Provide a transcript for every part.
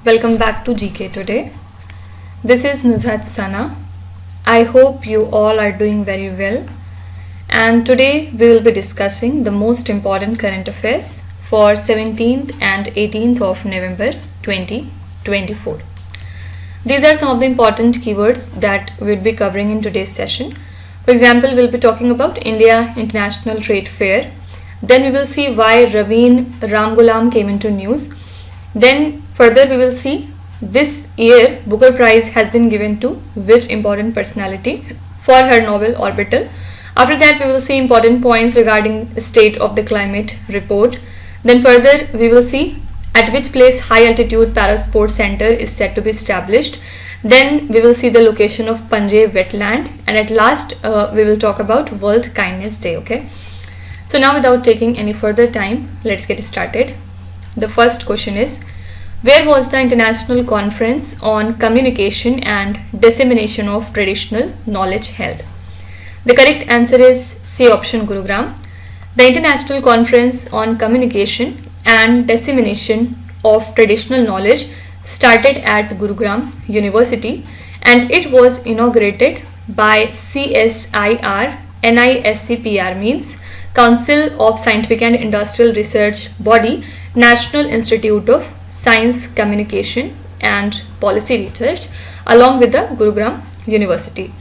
Welcome back to GK Today. This is Nuzhat Sana. I hope you all are doing very well. And today we will be discussing the most important current affairs for 17th and 18th of November 2024. These are some of the important keywords that we will be covering in today's session. For example, we will be talking about India International Trade Fair. Then we will see why Navin-Ramgoolam came into news. Then further we will see this year Booker Prize has been given to which important personality for her novel Orbital. After that we will see important points regarding state of the climate report. Then further we will see at which place high altitude parasport center is set to be established. Then we will see the location of Panje-wetland, and at last we will talk about World Kindness Day. Okay. So now without taking any further time, let's get started. The first question is, where was the International Conference on Communication and Dissemination of Traditional Knowledge held? The correct answer is C option, Gurugram. The International Conference on Communication and Dissemination of Traditional Knowledge started at Gurugram University, and it was inaugurated by CSIR NISCPR, means Council of Scientific and Industrial Research Body, National Institute of Science Communication and Policy Research, along with the Gurugram University.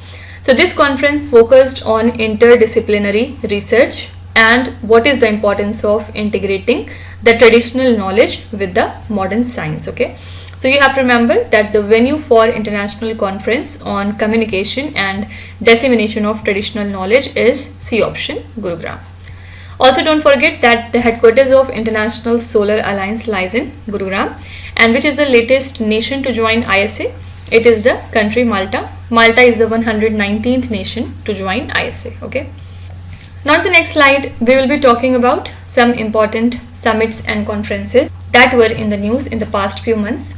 So this conference focused on interdisciplinary research and what is the importance of integrating the traditional knowledge with the modern science. Okay, so you have to remember that the venue for International Conference on Communication and Dissemination of Traditional Knowledge is C option, Gurugram. Also don't forget that the headquarters of International Solar Alliance lies in Gurugram, and which is the latest nation to join ISA. It is the country Malta. Malta is the 119th nation to join ISA. Okay. Now in the next slide we will be talking about some important summits and conferences that were in the news in the past few months.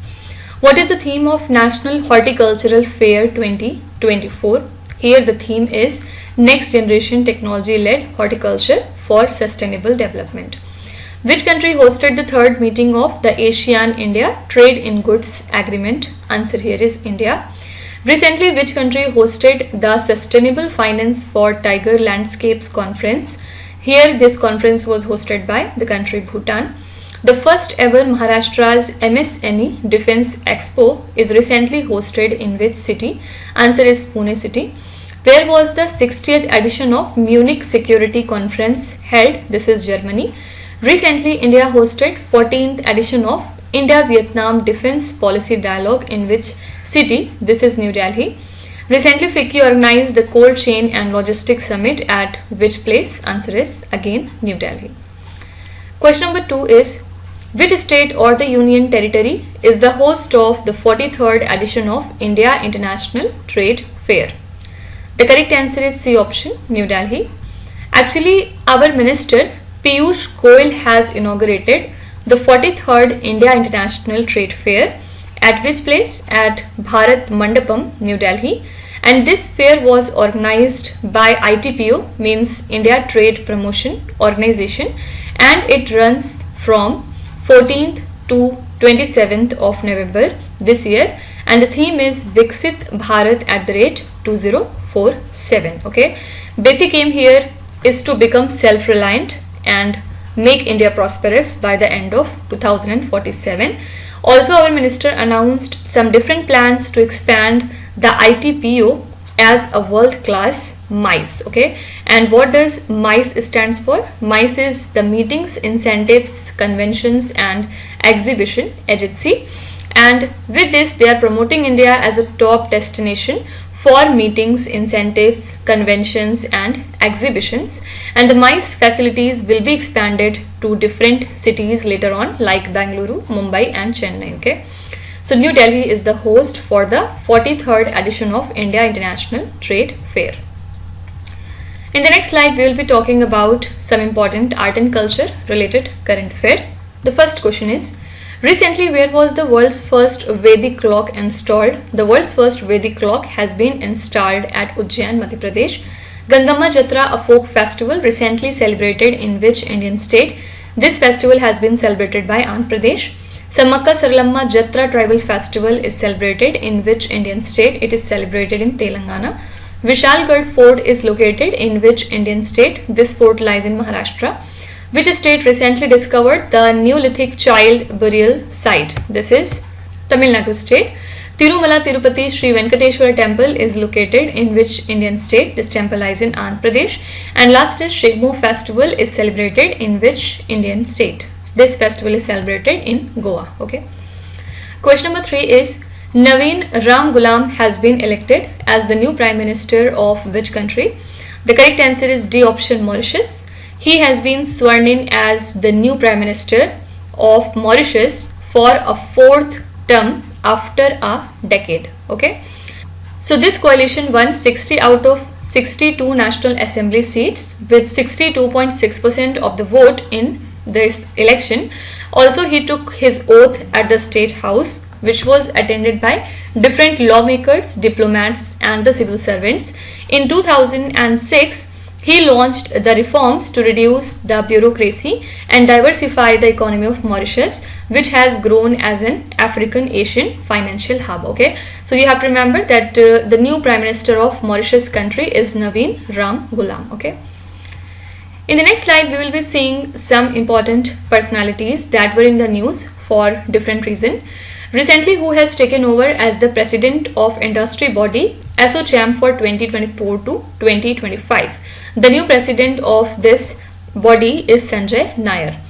What is the theme of National Horticultural Fair 2024? Here the theme is Next Generation Technology-Led Horticulture for Sustainable Development. Which country hosted the third meeting of the ASEAN-India Trade in Goods Agreement? Answer here is India. Recently, which country hosted the Sustainable Finance for Tiger Landscapes Conference? Here, this conference was hosted by the country Bhutan. The first ever Maharashtra's MSME Defense Expo is recently hosted in which city? Answer is Pune city. Where was the 60th edition of Munich Security Conference held? This is Germany. Recently, India hosted 14th edition of India-Vietnam Defense Policy Dialogue in which city? This is New Delhi. Recently, FICCI organized the Cold Chain and Logistics Summit at which place? Answer is again New Delhi. Question number 2 is, which state or the Union Territory is the host of the 43rd edition of India International Trade Fair? The correct answer is C option, New Delhi. Actually, our Minister Piyush Goyal has inaugurated the 43rd India International Trade Fair at which place? At Bharat Mandapam, New Delhi. And this fair was organized by ITPO, means India Trade Promotion Organization, and it runs from 14th to 27th of November this year, and the theme is Viksit Bharat at the rate 2047. Okay, basic aim here is to become self-reliant and make India prosperous by the end of 2047. Also, our minister announced some different plans to expand the ITPO as a world-class MICE. Okay, and what does MICE stands for? MICE is the Meetings, Incentives, Conventions and Exhibition Agency, and with this they are promoting India as a top destination for meetings, incentives, conventions and exhibitions, and the MICE facilities will be expanded to different cities later on like Bengaluru, Mumbai and Chennai. Okay, so New Delhi is the host for the 43rd edition of India International Trade Fair. In the next slide, we will be talking about some important art and culture related current affairs. The first question is, recently where was the world's first Vedic clock installed? The world's first Vedic clock has been installed at Ujjain, Madhya Pradesh. Gangamma Jatra, a folk festival recently celebrated in which Indian state? This festival has been celebrated by Andhra Pradesh. Samakka Saralamma Jatra tribal festival is celebrated in which Indian state? It is celebrated in Telangana. Vishalgarh Fort is located in which Indian state? This fort lies in Maharashtra. Which state recently discovered the Neolithic child burial site? This is Tamil Nadu state. Tirumala Tirupati Sri Venkateshwara temple is located in which Indian state? This temple lies in Andhra Pradesh. And last is Shigmo festival is celebrated in which Indian state? This festival is celebrated in Goa. Okay. Question number 3 is Navin-Ramgoolam has been elected as the new Prime Minister of which country? The correct answer is D option, Mauritius. He has been sworn in as the new Prime Minister of Mauritius for a 4th term after a decade. Okay. So this coalition won 60 out of 62 National Assembly seats with 62.6% of the vote in this election. Also, he took his oath at the State House, which was attended by different lawmakers, diplomats and the civil servants. In 2006, he launched the reforms to reduce the bureaucracy and diversify the economy of Mauritius, which has grown as an African Asian financial hub. Okay, so you have to remember that the new Prime Minister of Mauritius country is Navin-Ramgoolam. Okay. In the next slide, we will be seeing some important personalities that were in the news for different reasons. Recently, who has taken over as the President of Industry Body ASSOCHAM for 2024 to 2025? The new President of this body is Sanjay Nair.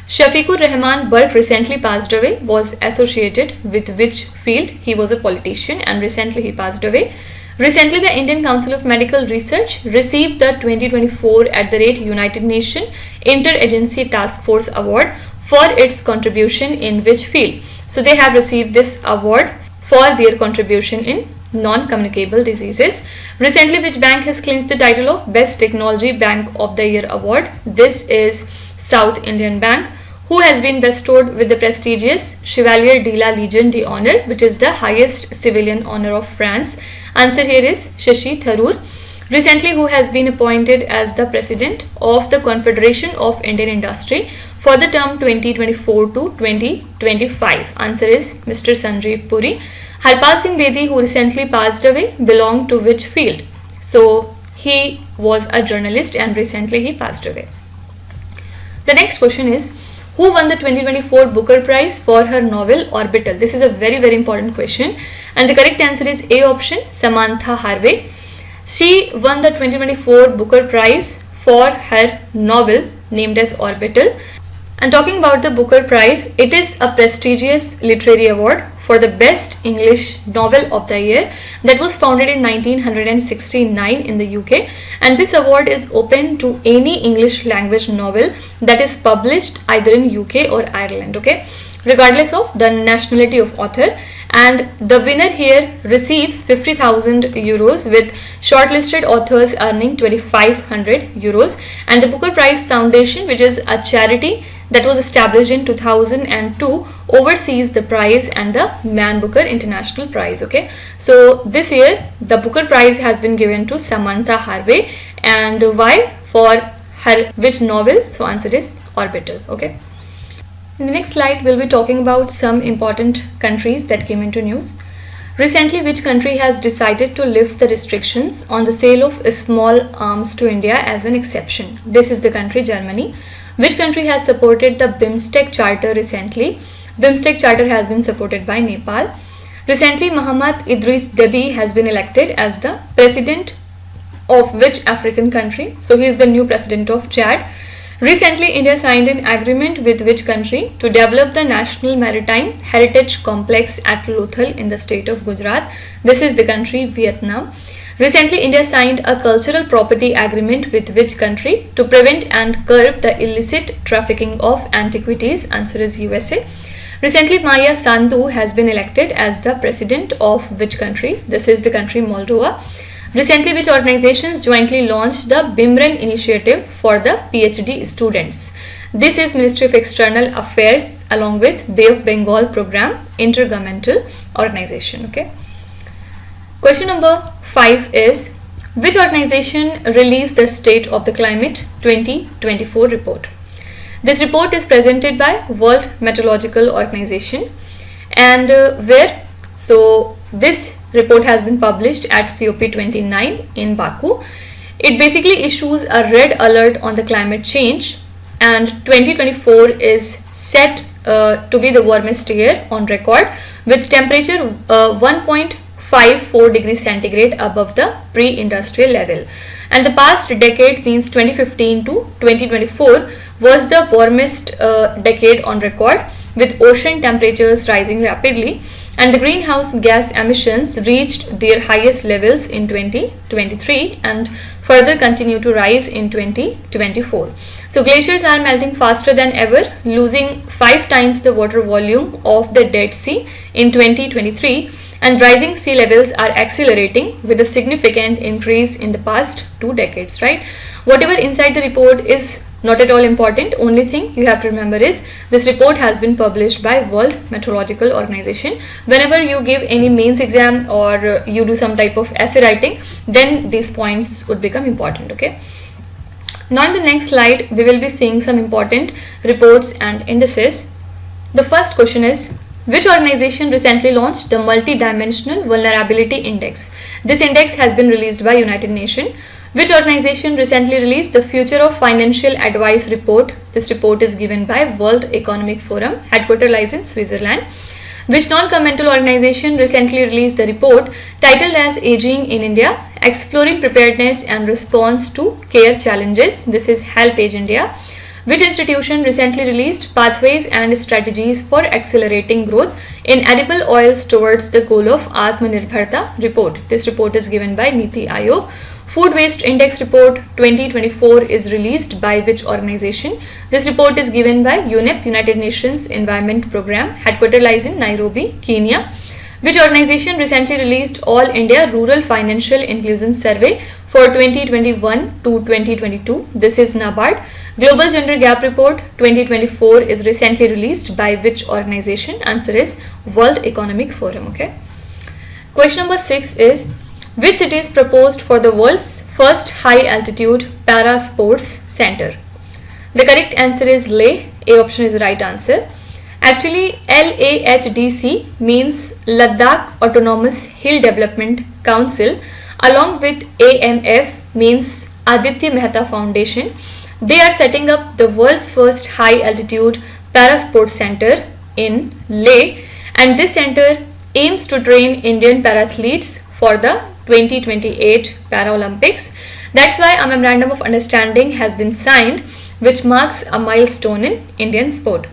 Shafiqur Rahman Burke recently passed away. Was associated with which field? He was a politician and recently he passed away. Recently, the Indian Council of Medical Research received the 2024 United Nations Interagency Task Force Award for its contribution in which field? So they have received this award for their contribution in non-communicable diseases. Recently, which bank has clinched the title of Best Technology Bank of the Year award? This is South Indian Bank. Who has been bestowed with the prestigious Chevalier de la Légion d'Honneur, which is the highest civilian honor of France? Answer here is Shashi Tharoor. Recently, who has been appointed as the President of the Confederation of Indian Industry for the term 2024 to 2025? Answer is Mr. Sanjeev Puri. Harpal Singh Bedi, who recently passed away, belonged to which field? So he was a journalist and recently he passed away. The next question is, who won the 2024 Booker Prize for her novel Orbital? This is a very important question and the correct answer is A option, Samantha Harvey. She won the 2024 Booker Prize for her novel named as Orbital. And talking about the Booker Prize, it is a prestigious literary award for the best English novel of the year that was founded in 1969 in the UK, and this award is open to any English language novel that is published either in UK or Ireland, okay, regardless of the nationality of author. And the winner here receives 50,000 euros with shortlisted authors earning 2,500 euros. And the Booker Prize Foundation, which is a charity that was established in 2002, oversees the prize and the Man Booker International Prize. Okay, so this year the Booker Prize has been given to Samantha Harvey. And why? For her which novel? So answer is Orbital. Okay. In the next slide, we'll be talking about some important countries that came into news. Recently, which country has decided to lift the restrictions on the sale of small arms to India as an exception? This is the country Germany. Which country has supported the BIMSTEC Charter recently? BIMSTEC Charter has been supported by Nepal. Recently, Muhammad Idris Deby has been elected as the president of which African country? So he is the new president of Chad. Recently, India signed an agreement with which country to develop the National Maritime Heritage Complex at Lothal in the state of Gujarat? This is the country Vietnam. Recently, India signed a cultural property agreement with which country to prevent and curb the illicit trafficking of antiquities? Answer is USA. Recently, Maya Sandu has been elected as the president of which country? This is the country Moldova. Recently, which organizations jointly launched the BIMREN initiative for the PhD students? This is Ministry of External Affairs along with Bay of Bengal Program Intergovernmental Organization. Okay. Question number 5 is, which organization released the State of the Climate 2024 report? This report is presented by World Meteorological Organization, and this report has been published at COP29 in Baku. It basically issues a red alert on the climate change, and 2024 is set to be the warmest year on record, with temperature 1.54 degrees centigrade above the pre-industrial level. And the past decade, means 2015 to 2024, was the warmest decade on record, with ocean temperatures rising rapidly, and the greenhouse gas emissions reached their highest levels in 2023 and further continue to rise in 2024. So glaciers are melting faster than ever, losing 5 times the water volume of the Dead Sea in 2023, and rising sea levels are accelerating with a significant increase in the past 2 decades, right? Whatever inside the report is not at all important. Only thing you have to remember is this report has been published by World Meteorological Organization. Whenever you give any mains exam or you do some type of essay writing, then these points would become important, okay? Now in the next slide, we will be seeing some important reports and indices. The first question is, which organization recently launched the Multi-Dimensional Vulnerability Index? This index has been released by United Nations. Which organization recently released the Future of Financial Advice report? This report is given by World Economic Forum, headquarters lies in Switzerland. Which non-governmental organization recently released the report titled as Aging in India, Exploring Preparedness and Response to Care Challenges? This is HelpAge India. Which institution recently released Pathways and Strategies for Accelerating Growth in Edible Oils Towards the Goal of Atmanirbharta report? This report is given by Niti Aayog. Food Waste Index Report 2024 is released by which organization? This report is given by UNEP, United Nations Environment Programme, headquarters lies in Nairobi, Kenya. Which organization recently released All India Rural Financial Inclusion Survey for 2021 to 2022? This is NABARD. Global Gender Gap Report 2024 is recently released by which organization? Answer is World Economic Forum, okay? Question number 6 is, which city is proposed for the world's first high-altitude para-sports center? The correct answer is Leh. A option is the right answer. Actually, LAHDC means Ladakh Autonomous Hill Development Council, along with AMF means Aditya Mehta Foundation. They are setting up the world's first high-altitude para-sports center in Leh, and this center aims to train Indian parathletes for the 2028 Paralympics. That's why a memorandum of understanding has been signed, which marks a milestone in Indian sport.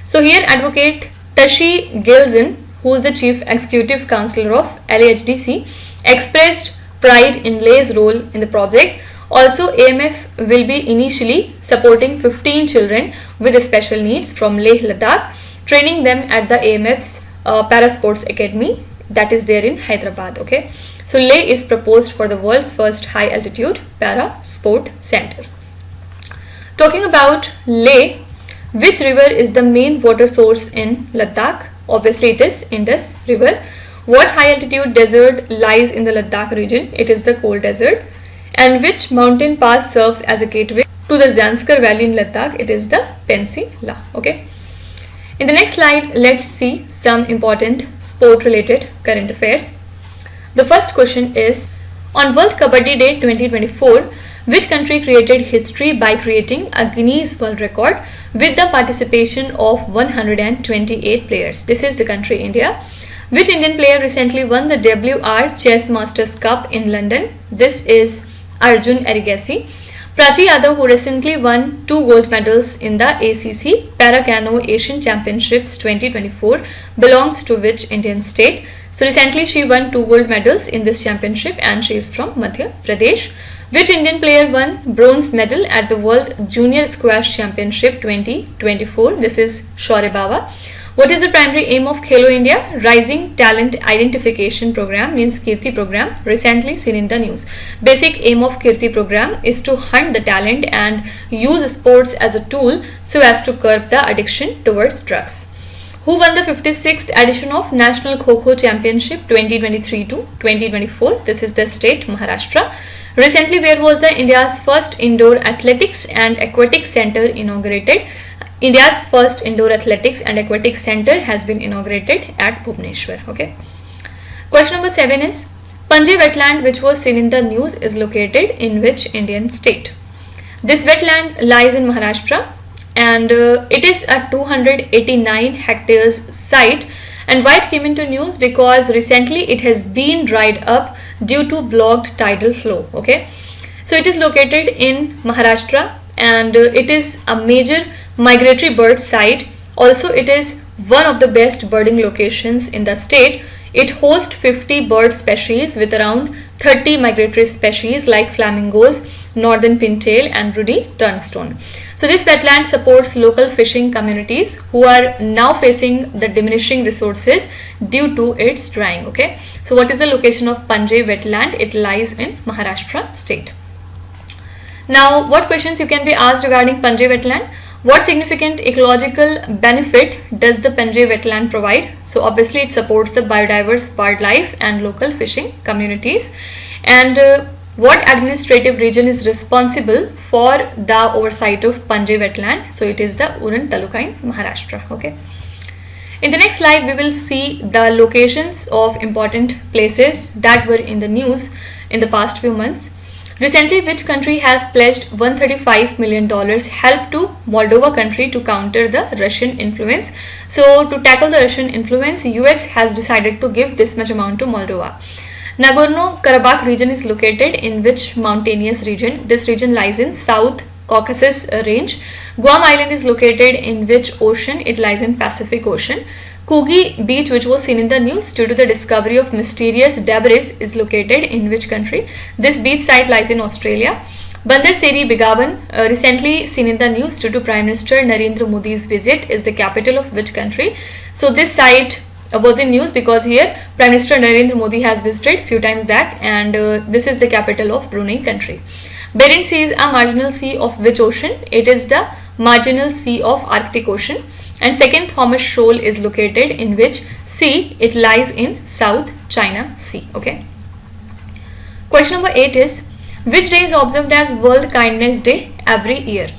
So here Advocate Tashi Gilzin, who is the Chief Executive Councillor of LAHDC, expressed pride in Leh's role in the project. Also, AMF will be initially supporting 15 children with special needs from Leh Ladakh, training them at the AMF's Parasports Academy that is there in Hyderabad, okay? So Leh is proposed for the world's first high altitude para sport center. Talking about Leh, which river is the main water source in Ladakh? Obviously it is Indus River. What high altitude desert lies in the Ladakh region? It is the cold desert. And which mountain pass serves as a gateway to the Zanskar Valley in Ladakh? It is the Pensi La, okay? In the next slide, let's see some important sport related current affairs. The first question is, on World Kabaddi Day 2024, which country created history by creating a Guinness World Record with the participation of 128 players? This is the country India. Which Indian player recently won the WR Chess Masters Cup in London? This is Arjun Erigasi. Prachi Yadav, who recently won 2 gold medals in the ACC Para Cano Asian Championships 2024, belongs to which Indian state? So recently she won 2 gold medals in this championship and she is from Madhya Pradesh. Which Indian player won bronze medal at the World Junior Squash Championship 2024? This is Shaurya Bawa. What is the primary aim of Khelo India? Rising Talent Identification Program, means Kirti program, recently seen in the news. Basic aim of Kirti program is to hunt the talent and use sports as a tool so as to curb the addiction towards drugs. Who won the 56th edition of National Kho-Kho Championship 2023 to 2024? This is the state Maharashtra. Recently, where was the India's first indoor athletics and aquatic center inaugurated? India's first indoor athletics and aquatics center has been inaugurated at Bhubaneswar. Okay. Question number 7 is Panje-wetland, which was seen in the news, is located in which Indian state? This wetland lies in Maharashtra, and it is a 289 hectares site. And why it came into news? Because recently it has been dried up due to blocked tidal flow. Okay, so it is located in Maharashtra, and it is a major migratory bird site. Also, it is one of the best birding locations in the state. It hosts 50 bird species with around 30 migratory species like flamingos, northern pintail and ruddy turnstone. So this wetland supports local fishing communities who are now facing the diminishing resources due to its drying. Okay, so what is the location of Panje-wetland? It lies in Maharashtra state. Now, what questions you can be asked regarding Panje-wetland? What significant ecological benefit does the Panje-wetland provide? So obviously it supports the biodiverse wildlife and local fishing communities. And what administrative region is responsible for the oversight of Panje-wetland? So it is the Uran Taluka in Maharashtra. Okay. In the next slide, we will see the locations of important places that were in the news in the past few months. Recently, which country has pledged $135 million help to Moldova country to counter the Russian influence? So to tackle the Russian influence, US has decided to give this much amount to Moldova. Nagorno-Karabakh region is located in which mountainous region? This region lies in South Caucasus range. Guam Island is located in which ocean? It lies in Pacific Ocean. Coogee Beach, which was seen in the news due to the discovery of mysterious debris, is located in which country? This beach site lies in Australia. Bandar Seri Begawan, recently seen in the news due to Prime Minister Narendra Modi's visit, is the capital of which country? So this site was in news because here Prime Minister Narendra Modi has visited few times back, and this is the capital of Brunei country. Bering Sea is a marginal sea of which ocean? It is the marginal sea of Arctic Ocean. And second Thomas Shoal is located in which sea? It lies in South China Sea. Okay. Question number 8 is which day is observed as World Kindness Day every year?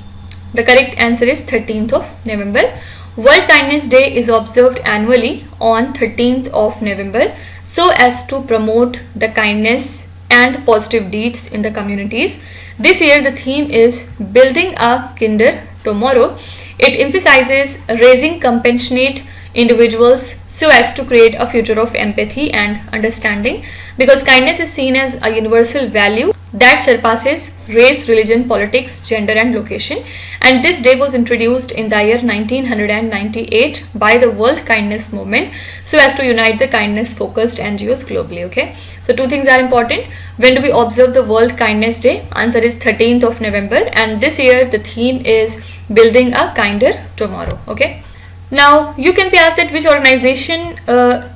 The correct answer is 13th of November. World Kindness Day is observed annually on 13th of November so as to promote the kindness and positive deeds in the communities. This year the theme is Building a Kinder Tomorrow. It emphasizes raising compassionate individuals so as to create a future of empathy and understanding, because kindness is seen as a universal value that surpasses race, religion, politics, gender and location. And this day was introduced in the year 1998 by the World Kindness Movement so as to unite the kindness focused NGOs globally. Okay, so two things are important. When do we observe the World Kindness Day? Answer is 13th of November, and this year the theme is Building a Kinder Tomorrow. Okay, now you can be asked that which organization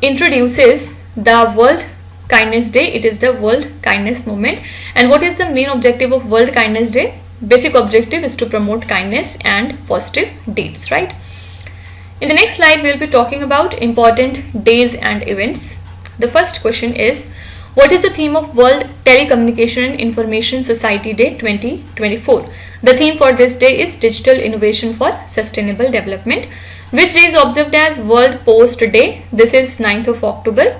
introduces the World Kindness Day. It is the World Kindness Movement. And what is the main objective of World Kindness Day? Basic objective is to promote kindness and positive deeds, right? In the next slide, we will be talking about important days and events. The first question is, what is the theme of World Telecommunication and Information Society Day 2024? The theme for this day is Digital Innovation for Sustainable Development. Which day is observed as World Post Day? This is 9th of October.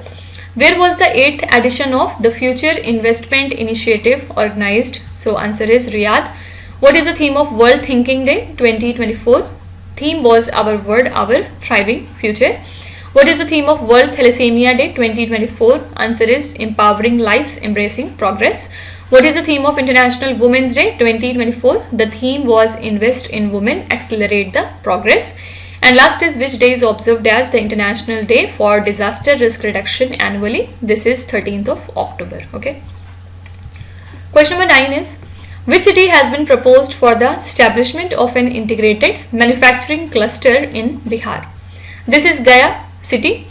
Where was the 8th edition of the Future Investment Initiative organized? So answer is Riyadh. What is the theme of World Thinking Day 2024? Theme was Our Word, Our Thriving Future. What is the theme of World Thalassemia Day 2024? Answer is Empowering Lives, Embracing Progress. What is the theme of International Women's Day 2024? The theme was Invest in Women, Accelerate the Progress. And last is which day is observed as the International Day for Disaster Risk Reduction annually? This is 13th of October. Okay. Question number 9 is, which city has been proposed for the establishment of an integrated manufacturing cluster in Bihar? This is Gaya city.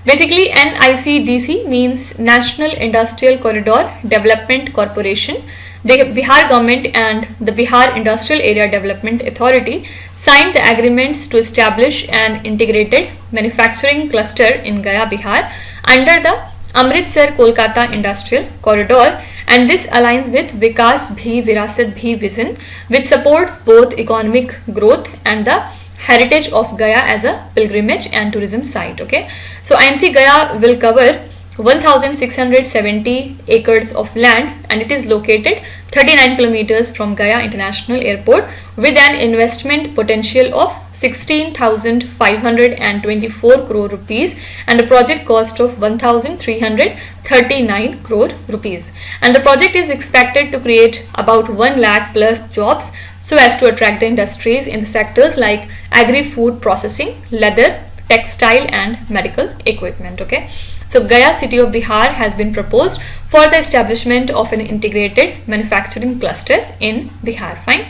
Basically, NICDC means National Industrial Corridor Development Corporation. The Bihar government and the Bihar Industrial Area Development Authority signed the agreements to establish an integrated manufacturing cluster in Gaya, Bihar under the Amritsar-Kolkata Industrial Corridor, and this aligns with Vikas Bhi Virasat Bhi vision, which supports both economic growth and the heritage of Gaya as a pilgrimage and tourism site. Okay, so IMC Gaya will cover 1670 acres of land, and it is located 39 kilometers from Gaya International Airport with an investment potential of 16,524 crore rupees and a project cost of 1,339 crore rupees. And the project is expected to create about 1 lakh plus jobs so as to attract the industries in the sectors like agri-food processing, leather, textile and medical equipment. Okay, so Gaya city of Bihar has been proposed for the establishment of an integrated manufacturing cluster in Bihar. Fine.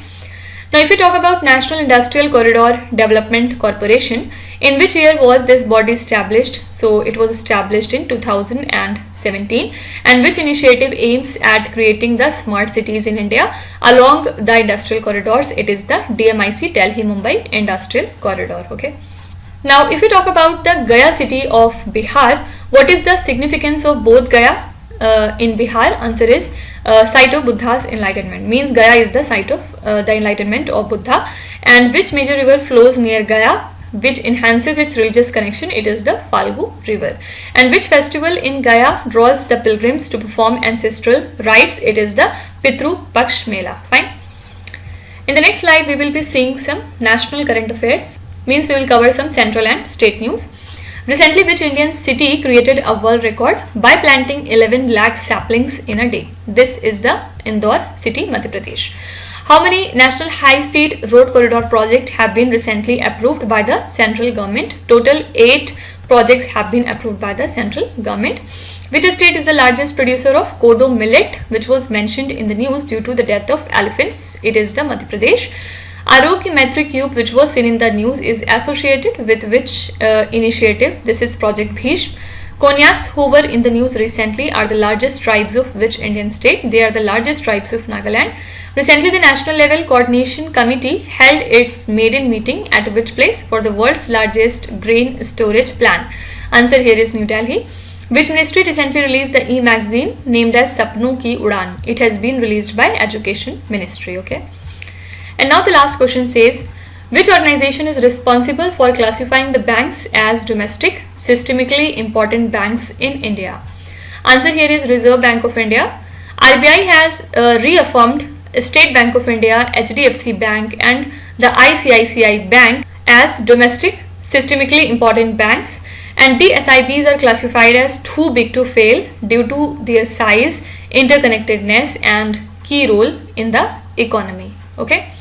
Now if we talk about National Industrial Corridor Development Corporation, in which year was this body established? So it was established in 2017, and which initiative aims at creating the smart cities in India along the industrial corridors? It is the DMIC Delhi Mumbai Industrial Corridor. Okay. Now if we talk about the Gaya city of Bihar, what is the significance of both Gaya in Bihar? Answer is site of Buddha's enlightenment. Means Gaya is the site of the enlightenment of Buddha. And which major river flows near Gaya which enhances its religious connection? It is the Falgu river. And which festival in Gaya draws the pilgrims to perform ancestral rites? It is the Pitru Paksh Mela. Fine. In the next slide we will be seeing some national current affairs. Means we will cover some central and state news. Recently, which Indian city created a world record by planting 11 lakh saplings in a day? This is the Indore city, Madhya Pradesh. How many national high-speed road corridor projects have been recently approved by the central government? Total 8 projects have been approved by the central government. Which state is the largest producer of kodo millet, which was mentioned in the news due to the death of elephants? It is the Madhya Pradesh. Arogya Maitri Cube, which was seen in the news, is associated with which initiative? This is Project Bhishma. Konyaks who were in the news recently are the largest tribes of which Indian state? They are the largest tribes of Nagaland. Recently, the National Level Coordination Committee held its maiden meeting at which place? For the world's largest grain storage plan. Answer here is New Delhi. Which ministry recently released the e-magazine named as Sapno Ki Udan? It has been released by Education Ministry. Okay. And now the last question says, which organization is responsible for classifying the banks as domestic systemically important banks in India? Answer here is Reserve Bank of India. RBI has reaffirmed State Bank of India, HDFC Bank and the ICICI Bank as domestic systemically important banks, and DSIBs are classified as too big to fail due to their size, interconnectedness and key role in the economy. Okay.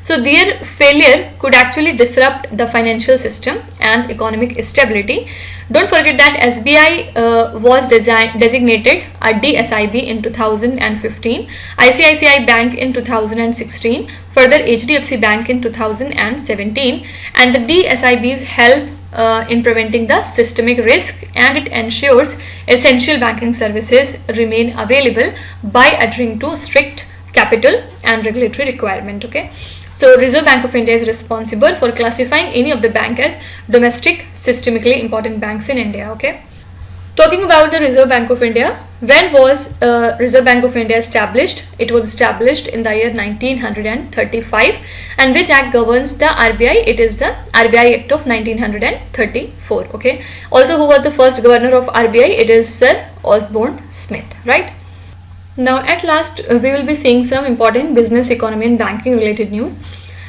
So their failure could actually disrupt the financial system and economic stability. Don't forget that SBI was designated a DSIB in 2015, ICICI Bank in 2016, further HDFC Bank in 2017, and the DSIBs help in preventing the systemic risk, and it ensures essential banking services remain available by adhering to strict capital and regulatory requirement. Okay. So Reserve Bank of India is responsible for classifying any of the bank as domestic systemically important banks in India. Okay. Talking about the Reserve Bank of India, when was Reserve Bank of India established? It was established in the year 1935. And which act governs the RBI? It is the RBI Act of 1934. Okay. Also, who was the first governor of RBI? It is Sir Osborne Smith, right? Now at last we will be seeing some important business, economy and banking related news.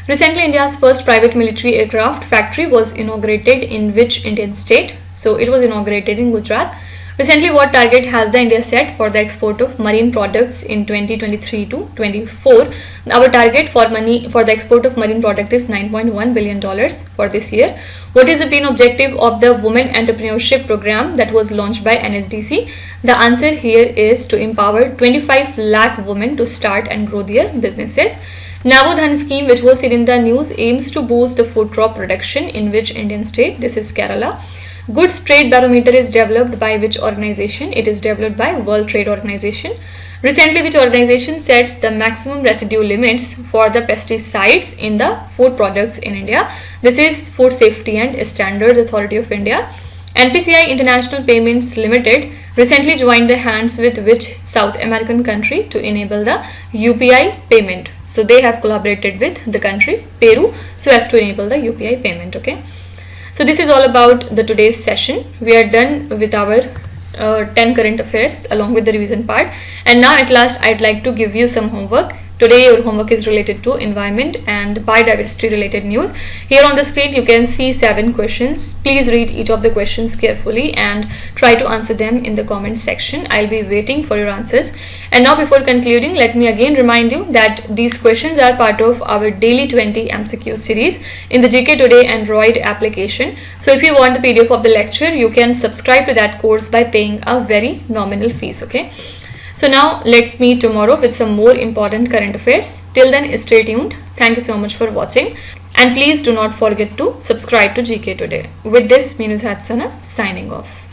Recently, India's first private military aircraft factory was inaugurated in which Indian state? So it was inaugurated in Gujarat. Recently, what target has the India set for the export of marine products in 2023 to 24? Our target for the export of marine product is $9.1 billion for this year. What is the main objective of the Women Entrepreneurship Program that was launched by NSDC? The answer here is to empower 25 lakh women to start and grow their businesses. Navodhan scheme, which was seen in the news, aims to boost the food crop production in which Indian state? This is Kerala. Goods Trade Barometer is developed by which organization? It is developed by World Trade Organization. Recently, which organization sets the maximum residue limits for the pesticides in the food products in India? This is Food Safety and Standards Authority of India. NPCI International Payments Limited recently joined the hands with which South American country to enable the UPI payment? So they have collaborated with the country Peru so as to enable the UPI payment. Okay. So this is all about the today's session. We are done with our 10 current affairs along with the revision part, and now at last I'd like to give you some homework. Today your homework is related to environment and biodiversity related news. Here on the screen you can see 7 questions. Please read each of the questions carefully and try to answer them in the comment section. I'll be waiting for your answers. And now before concluding, let me again remind you that these questions are part of our daily 20 MCQ series in the GK Today Android application. So if you want the PDF of the lecture, you can subscribe to that course by paying a very nominal fees. Okay. So now let's meet tomorrow with some more important current affairs. Till then, stay tuned. Thank you so much for watching, and please do not forget to subscribe to GK Today. With this, me Nuzhat Sana signing off.